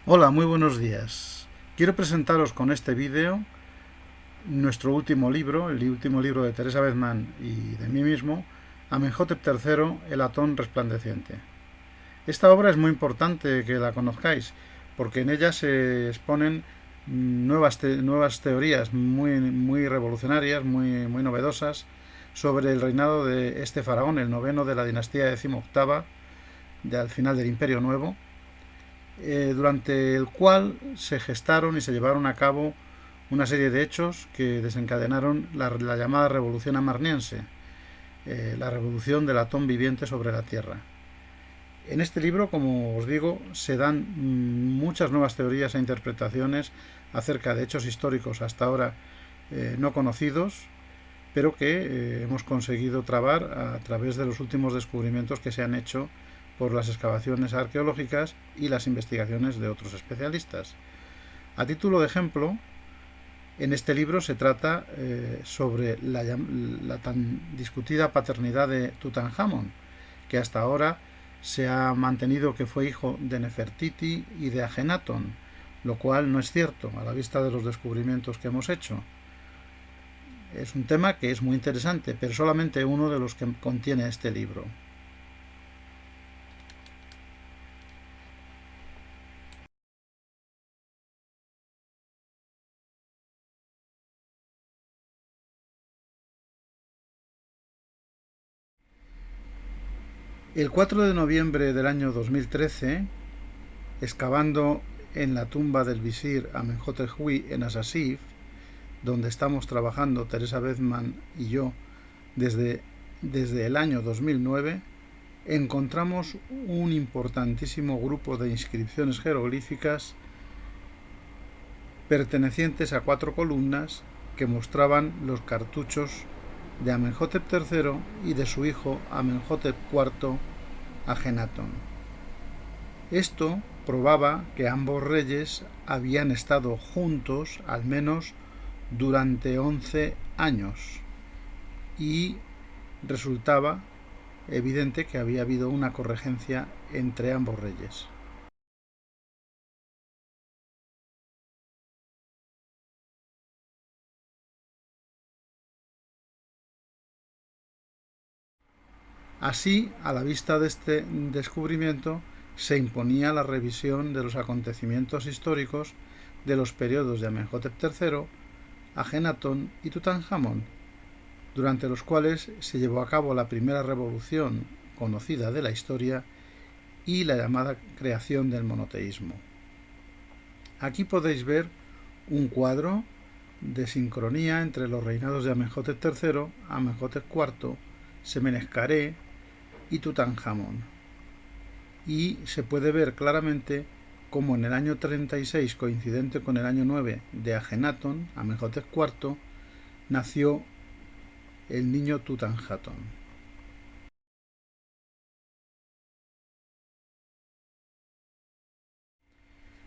Hola, muy buenos días. Quiero presentaros con este vídeo nuestro último libro, el último libro de Teresa Bezman y de mí mismo, Amenhotep III, el Atón resplandeciente. Esta obra es muy importante que la conozcáis, porque en ella se exponen nuevas teorías muy revolucionarias, muy novedosas, sobre el reinado de este faraón, el noveno de la dinastía decimoctava, al final del Imperio Nuevo, durante el cual se gestaron y se llevaron a cabo una serie de hechos que desencadenaron la llamada Revolución Amarniense, la revolución del atón viviente sobre la Tierra. En este libro, como os digo, se dan muchas nuevas teorías e interpretaciones acerca de hechos históricos hasta ahora no conocidos, pero que hemos conseguido trabar a través de los últimos descubrimientos que se han hecho por las excavaciones arqueológicas y las investigaciones de otros especialistas. A título de ejemplo, en este libro se trata sobre la tan discutida paternidad de Tutankamón, que hasta ahora se ha mantenido que fue hijo de Nefertiti y de Ajenatón, lo cual no es cierto a la vista de los descubrimientos que hemos hecho. Es un tema que es muy interesante, pero solamente uno de los que contiene este libro. El 4 de noviembre del año 2013, excavando en la tumba del visir Amenhotep Hui en Asasif, donde estamos trabajando Teresa Bezman y yo desde el año 2009, encontramos un importantísimo grupo de inscripciones jeroglíficas pertenecientes a 4 columnas que mostraban los cartuchos de Amenhotep III y de su hijo Amenhotep IV Ajenatón. Esto probaba que ambos reyes habían estado juntos al menos durante 11 años y resultaba evidente que había habido una corregencia entre ambos reyes. Así, a la vista de este descubrimiento, se imponía la revisión de los acontecimientos históricos de los periodos de Amenhotep III, Ajenatón y Tutankamón, durante los cuales se llevó a cabo la primera revolución conocida de la historia y la llamada creación del monoteísmo. Aquí podéis ver un cuadro de sincronía entre los reinados de Amenhotep III, Amenhotep IV, Semeneskare y Tutankamón. Y se puede ver claramente cómo en el año 36, coincidente con el año 9 de Ajenatón, Amenhotep IV, nació el niño Tutankamón.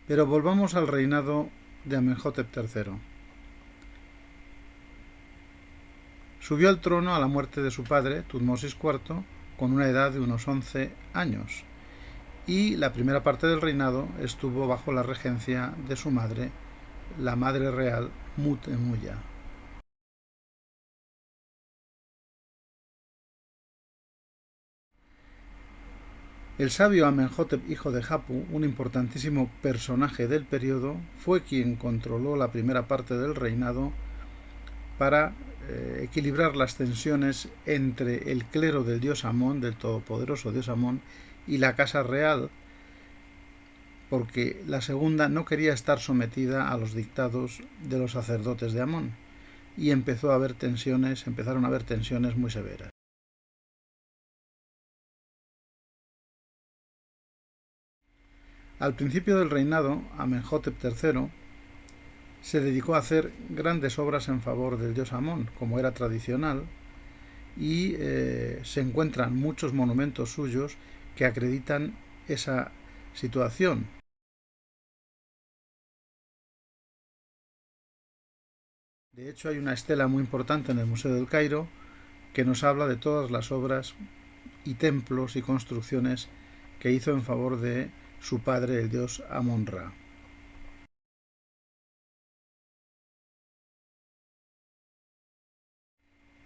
Pero volvamos al reinado de Amenhotep III. Subió al trono a la muerte de su padre, Tutmosis IV, con una edad de unos 11 años, y la primera parte del reinado estuvo bajo la regencia de su madre, la madre real Mut-Emuya. El sabio Amenhotep, hijo de Hapu, un importantísimo personaje del periodo, fue quien controló la primera parte del reinado para equilibrar las tensiones entre el clero del dios Amón, del todopoderoso dios Amón, y la casa real, porque la segunda no quería estar sometida a los dictados de los sacerdotes de Amón, y empezaron a haber tensiones muy severas. Al principio del reinado, Amenhotep III se dedicó a hacer grandes obras en favor del dios Amón, como era tradicional, y se encuentran muchos monumentos suyos que acreditan esa situación. De hecho, hay una estela muy importante en el Museo del Cairo que nos habla de todas las obras y templos y construcciones que hizo en favor de su padre, el dios Amon-Ra.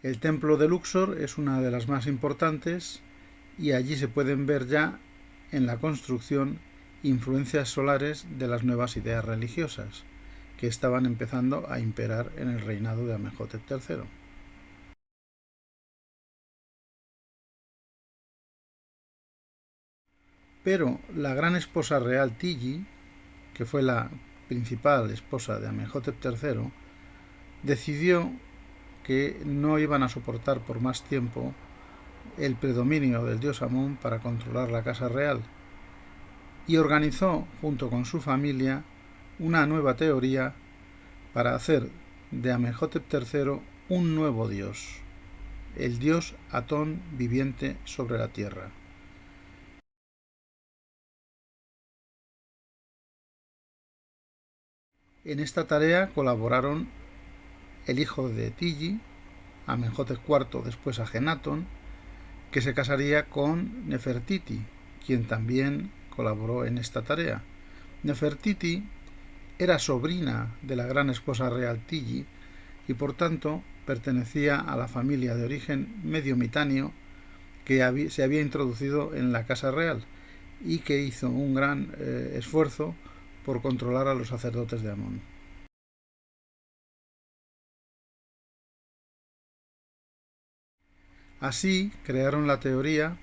El templo de Luxor es una de las más importantes y allí se pueden ver ya en la construcción influencias solares de las nuevas ideas religiosas que estaban empezando a imperar en el reinado de Amenhotep III. Pero la gran esposa real Tiji, que fue la principal esposa de Amenhotep III, decidió que no iban a soportar por más tiempo el predominio del dios Amón para controlar la casa real y organizó, junto con su familia, una nueva teoría para hacer de Amenhotep III un nuevo dios, el dios Atón viviente sobre la tierra. En esta tarea colaboraron el hijo de Tiji, Amenhotep IV, después Ajenatón, que se casaría con Nefertiti, quien también colaboró en esta tarea. Nefertiti era sobrina de la gran esposa real Tiji y por tanto pertenecía a la familia de origen medio mitanio que se había introducido en la casa real y que hizo un gran esfuerzo por controlar a los sacerdotes de Amón. Así crearon la teoría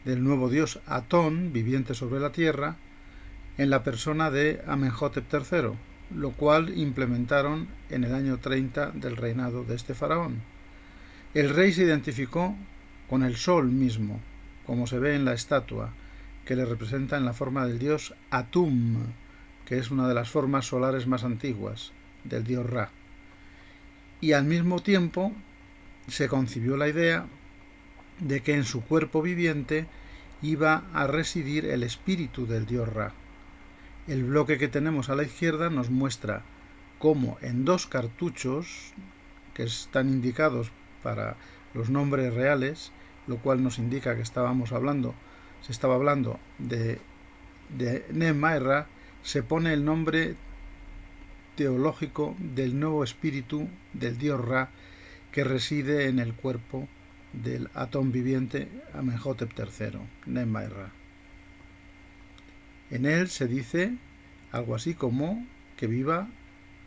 del nuevo dios Atón, viviente sobre la tierra, en la persona de Amenhotep III, lo cual implementaron en el año 30 del reinado de este faraón. El rey se identificó con el sol mismo, como se ve en la estatua, que le representa en la forma del dios Atum, que es una de las formas solares más antiguas del dios Ra. Y al mismo tiempo se concibió la idea de que en su cuerpo viviente iba a residir el espíritu del dios Ra. El bloque que tenemos a la izquierda nos muestra cómo en dos cartuchos, que están indicados para los nombres reales, lo cual nos indica que se estaba hablando de Nemaerra, se pone el nombre teológico del nuevo espíritu del dios Ra que reside en el cuerpo del Atón viviente Amenhotep III, Nemaerra. En él se dice algo así como que viva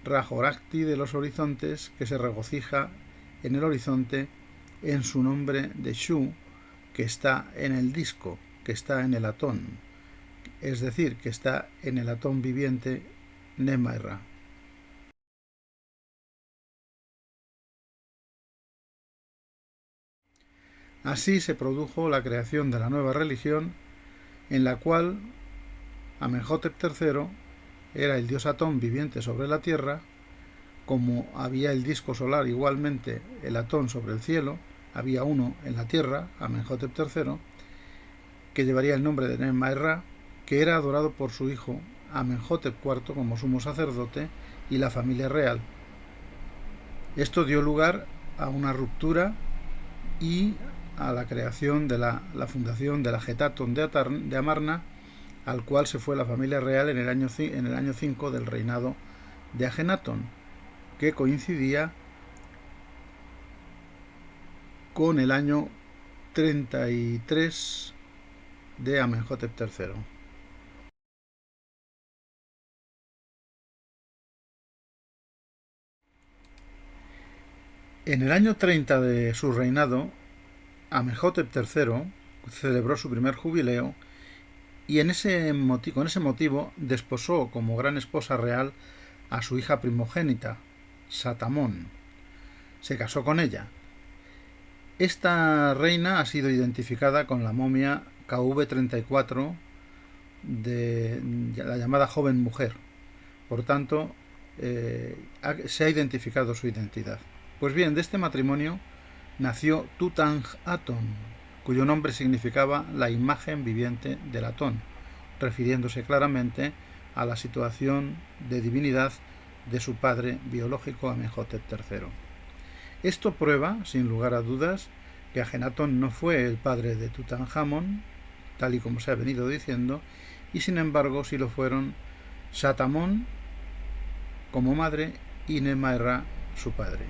Rajorakti de los horizontes, que se regocija en el horizonte en su nombre de Shu, que está en el disco, que está en el Atón, es decir, que está en el Atón viviente Nemaerra. Así se produjo la creación de la nueva religión, en la cual Amenhotep III era el dios Atón viviente sobre la tierra, como había el disco solar igualmente el Atón sobre el cielo, había uno en la tierra, Amenhotep III, que llevaría el nombre de Nemaerra, que era adorado por su hijo Amenhotep IV como sumo sacerdote y la familia real. Esto dio lugar a una ruptura y a la creación de la fundación de la Getaton de Amarna, al cual se fue la familia real en el año 5 del reinado de Ajenatón, que coincidía con el año 33 de Amenhotep III. En el año 30 de su reinado, Amenhotep III celebró su primer jubileo y con ese motivo desposó como gran esposa real a su hija primogénita, Satamón. Se casó con ella. Esta reina ha sido identificada con la momia KV-34 de la llamada joven mujer. Por tanto, se ha identificado su identidad. Pues bien, de este matrimonio nació Tutank-Atón, cuyo nombre significaba la imagen viviente del Atón, refiriéndose claramente a la situación de divinidad de su padre biológico Amenhotep III. Esto prueba, sin lugar a dudas, que Ajenatón no fue el padre de Tutankamón, tal y como se ha venido diciendo, y sin embargo sí lo fueron Satamón como madre y Nemaerra su padre.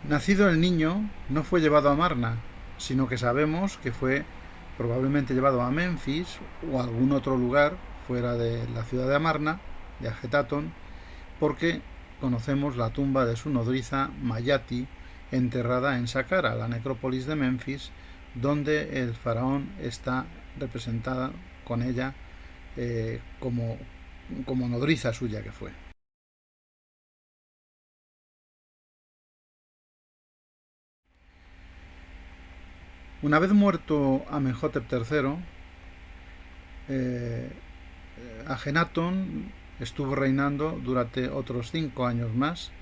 Nacido el niño, no fue llevado a Amarna, sino que sabemos que fue probablemente llevado a Menfis o a algún otro lugar fuera de la ciudad de Amarna, de Agetaton, porque conocemos la tumba de su nodriza Mayati, enterrada en Saqqara, la necrópolis de Menfis, donde el faraón está representada con ella como nodriza suya que fue. Una vez muerto Amenhotep III, eh, Ajenatón estuvo reinando durante otros 5 años más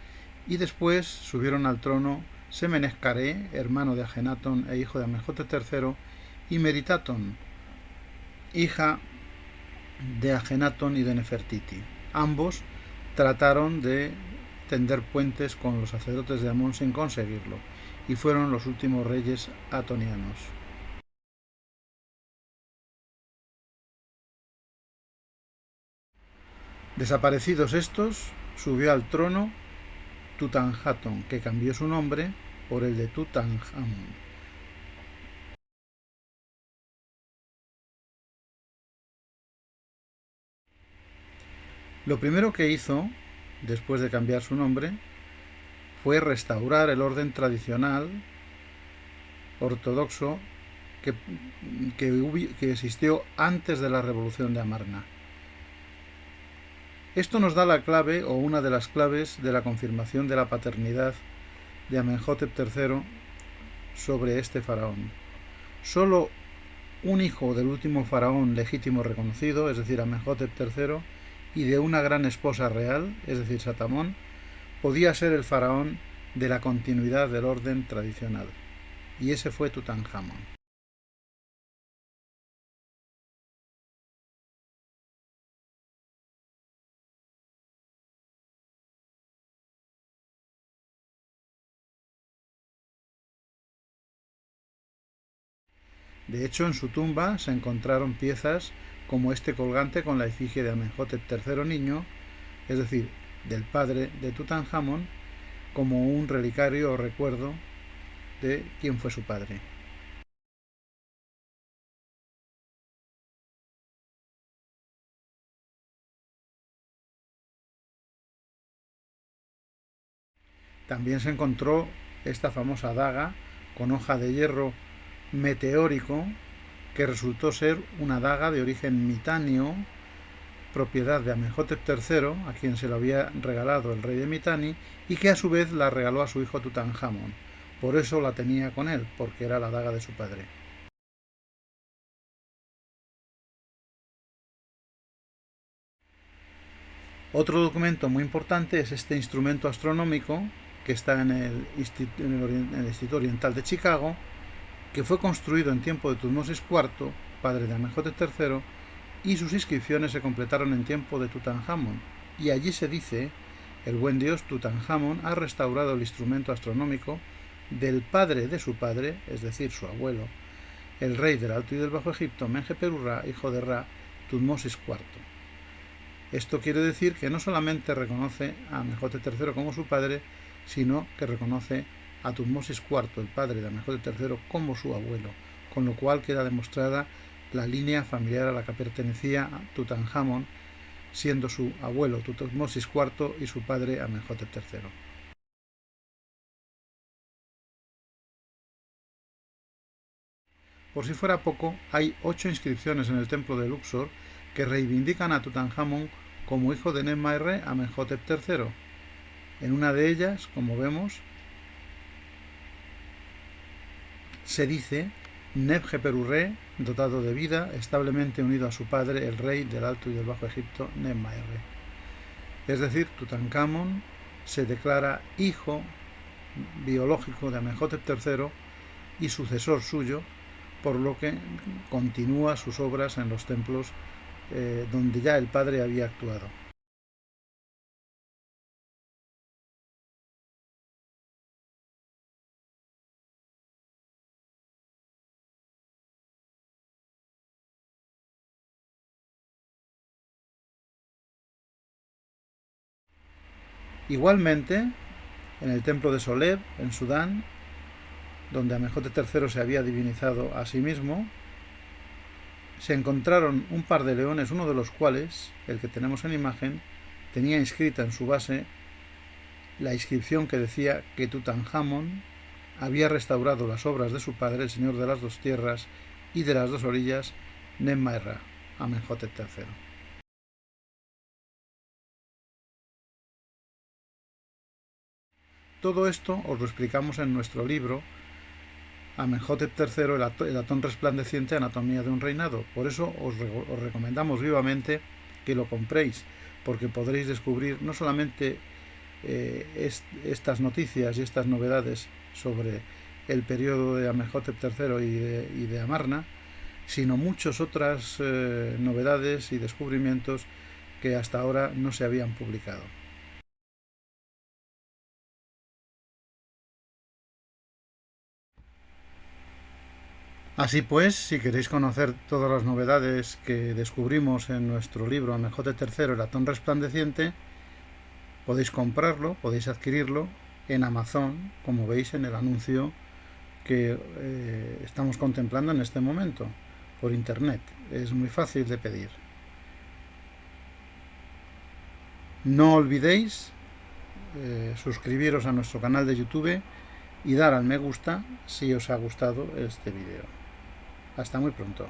y después subieron al trono Semeneskare, hermano de Ajenatón e hijo de Amenhotep III, y Meritaton, hija de Ajenatón y de Nefertiti. Ambos trataron de tender puentes con los sacerdotes de Amón sin conseguirlo, y fueron los últimos reyes atonianos. Desaparecidos estos, subió al trono Tutanhatón, que cambió su nombre por el de Tutanhamón. Lo primero que hizo, después de cambiar su nombre, fue restaurar el orden tradicional ortodoxo que existió antes de la revolución de Amarna. Esto nos da la clave o una de las claves de la confirmación de la paternidad de Amenhotep III sobre este faraón. Solo un hijo del último faraón legítimo reconocido, es decir, Amenhotep III, y de una gran esposa real, es decir, Satamón, podía ser el faraón de la continuidad del orden tradicional. Y ese fue Tutankamón. De hecho, en su tumba se encontraron piezas como este colgante con la efigie de Amenhotep III niño, es decir, del padre de Tutankamón, como un relicario o recuerdo de quién fue su padre. También se encontró esta famosa daga con hoja de hierro meteórico que resultó ser una daga de origen mitáneo, propiedad de Amenhotep III, a quien se lo había regalado el rey de Mitanni, y que a su vez la regaló a su hijo Tutankamón. Por eso la tenía con él, porque era la daga de su padre. Otro documento muy importante es este instrumento astronómico que está en el Instituto Oriental de Chicago, que fue construido en tiempo de Tutmosis IV, padre de Amenhotep III, y sus inscripciones se completaron en tiempo de Tutankamón. Y allí se dice, el buen dios Tutankamón ha restaurado el instrumento astronómico del padre de su padre, es decir, su abuelo, el rey del Alto y del Bajo Egipto, Menjeperurra, hijo de Ra, Tutmosis IV. Esto quiere decir que no solamente reconoce a Amenhotep III como su padre, sino que reconoce a Tutmosis IV, el padre de Amenhotep III, como su abuelo, con lo cual queda demostrada la línea familiar a la que pertenecía Tutankamón, siendo su abuelo Tutmosis IV y su padre Amenhotep III. Por si fuera poco, hay 8 inscripciones en el templo de Luxor que reivindican a Tutankamón como hijo de Nebma-Erre Amenhotep III. En una de ellas, como vemos, se dice Nebjeperurre, dotado de vida, establemente unido a su padre, el rey del Alto y del Bajo Egipto, Nebma-Erre. Es decir, Tutankamón se declara hijo biológico de Amenhotep III y sucesor suyo, por lo que continúa sus obras en los templos donde ya el padre había actuado. Igualmente, en el templo de Soleb, en Sudán, donde Amenhotep III se había divinizado a sí mismo, se encontraron un par de leones, uno de los cuales, el que tenemos en imagen, tenía inscrita en su base la inscripción que decía que Tutankamón había restaurado las obras de su padre, el señor de las dos tierras y de las dos orillas, Nemma-Erra, Amenhotep III. Todo esto os lo explicamos en nuestro libro Amenhotep III, el Atón resplandeciente, anatomía de un reinado. Por eso os recomendamos vivamente que lo compréis, porque podréis descubrir no solamente estas noticias y estas novedades sobre el periodo de Amenhotep III y de Amarna, sino muchas otras novedades y descubrimientos que hasta ahora no se habían publicado. Así pues, si queréis conocer todas las novedades que descubrimos en nuestro libro Amenhotep III, el Atón resplandeciente, podéis comprarlo, podéis adquirirlo en Amazon, como veis en el anuncio que estamos contemplando en este momento, por internet. Es muy fácil de pedir. No olvidéis suscribiros a nuestro canal de YouTube y dar al me gusta si os ha gustado este vídeo. Hasta muy pronto.